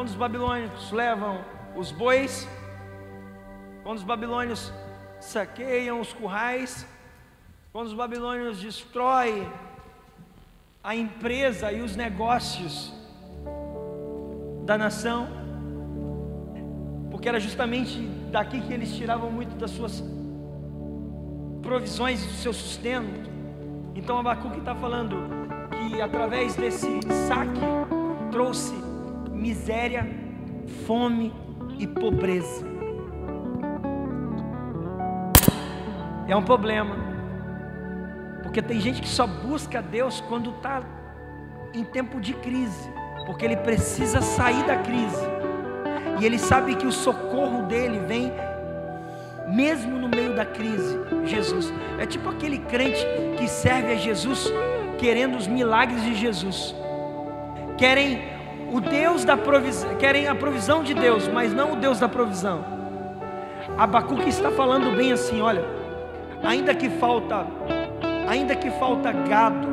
os babilônicos levam os bois, quando os babilônios saqueiam os currais, quando os babilônios destroem a empresa e os negócios da nação, porque era justamente daqui que eles tiravam muito das suas provisões, do seu sustento. Então Abacuque está falando que através desse saque trouxe miséria, fome e pobreza. É um problema, porque tem gente que só busca Deus quando está em tempo de crise, porque ele precisa sair da crise, e ele sabe que o socorro dele vem mesmo no meio da crise. Jesus é tipo aquele crente que serve a Jesus querendo os milagres de Jesus, querem o Deus da provisão, querem a provisão de Deus, mas não o Deus da provisão. Abacuque está falando bem assim, olha, ainda que falta gado,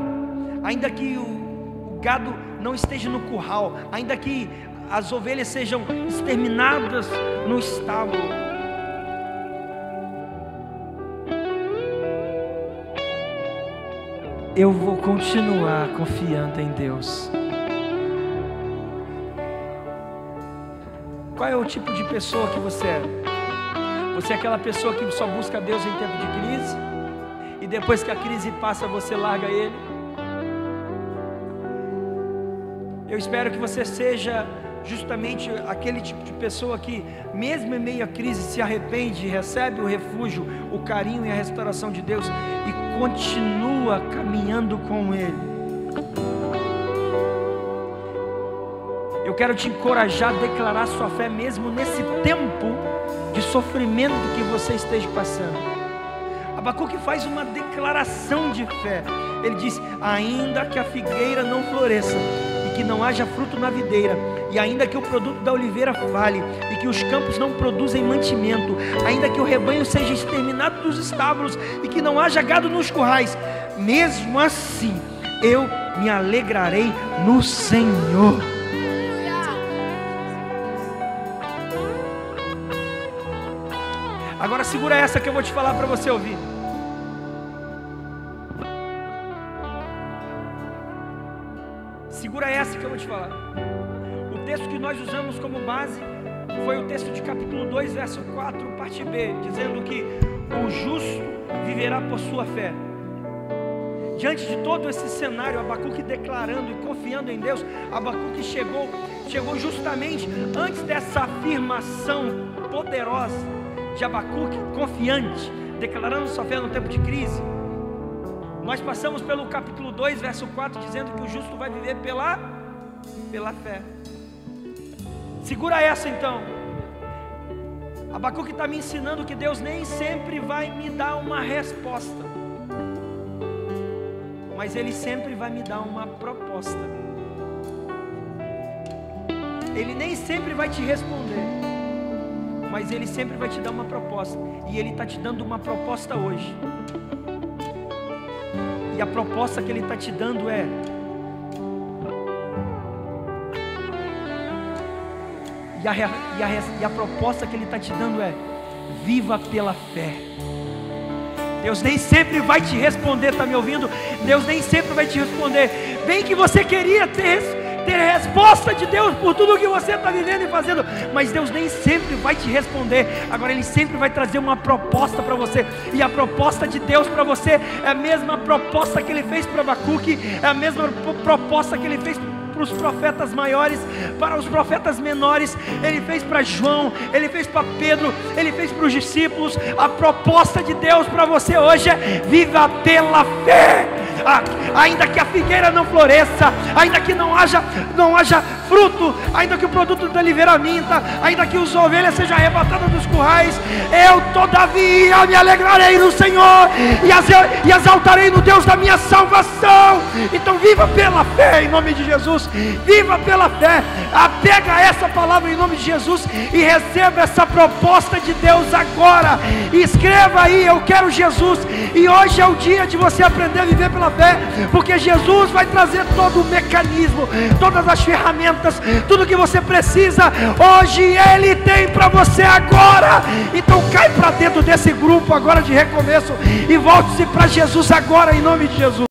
ainda que o gado não esteja no curral, ainda que as ovelhas sejam exterminadas no estábulo, eu vou continuar confiando em Deus. Qual é o tipo de pessoa que você é? Você é aquela pessoa que só busca Deus em tempo de crise, e depois que a crise passa você larga Ele? Eu espero que você seja justamente aquele tipo de pessoa que, mesmo em meio à crise, se arrepende, recebe o refúgio, o carinho e a restauração de Deus e continua caminhando com Ele. Eu quero te encorajar a declarar sua fé mesmo nesse tempo de sofrimento que você esteja passando. Abacuque faz uma declaração de fé. Ele diz: ainda que a figueira não floresça e que não haja fruto na videira, e ainda que o produto da oliveira fale, e que os campos não produzem mantimento, ainda que o rebanho seja exterminado dos estábulos, e que não haja gado nos currais, mesmo assim eu me alegrarei no Senhor. Agora segura essa que eu vou te falar para você ouvir. Segura essa que eu vou te falar. O texto que nós usamos como base foi o texto de capítulo 2, verso 4, parte B, dizendo que o justo viverá por sua fé. Diante de todo esse cenário, Abacuque declarando e confiando em Deus, Abacuque chegou justamente antes dessa afirmação poderosa de Abacuque, confiante, declarando sua fé no tempo de crise. Nós passamos pelo capítulo 2, verso 4, dizendo que o justo vai viver pela fé. Segura essa então. Abacuque está me ensinando que Deus nem sempre vai me dar uma resposta, mas Ele sempre vai me dar uma proposta. Ele nem sempre vai te responder, mas Ele sempre vai te dar uma proposta. E Ele está te dando uma proposta hoje. E a proposta que Ele está te dando é: e a proposta que Ele está te dando é: viva pela fé. Deus nem sempre vai te responder, está me ouvindo? Deus nem sempre vai te responder. Bem que você queria ter resposta de Deus por tudo que você está vivendo e fazendo, mas Deus nem sempre vai te responder. Agora Ele sempre vai trazer uma proposta para você, e a proposta de Deus para você é a mesma proposta que Ele fez para Abacuque, é a mesma proposta que Ele fez para os profetas maiores, para os profetas menores. Ele fez para João, Ele fez para Pedro, Ele fez para os discípulos. A proposta de Deus para você hoje é: viva pela fé. Ainda que a figueira não floresça, ainda que não haja fruto, ainda que o produto da oliveira minta, ainda que as ovelhas sejam arrebatadas dos currais, eu todavia me alegrarei no Senhor e exaltarei no Deus da minha salvação. Então viva pela fé em nome de Jesus. Viva pela fé. Pega essa palavra em nome de Jesus e receba essa proposta de Deus agora. E escreva aí: eu quero Jesus. E hoje é o dia de você aprender a viver pela fé, porque Jesus vai trazer todo o mecanismo, todas as ferramentas, tudo que você precisa. Hoje Ele tem para você agora. Então cai para dentro desse grupo agora de recomeço e volte-se para Jesus agora em nome de Jesus.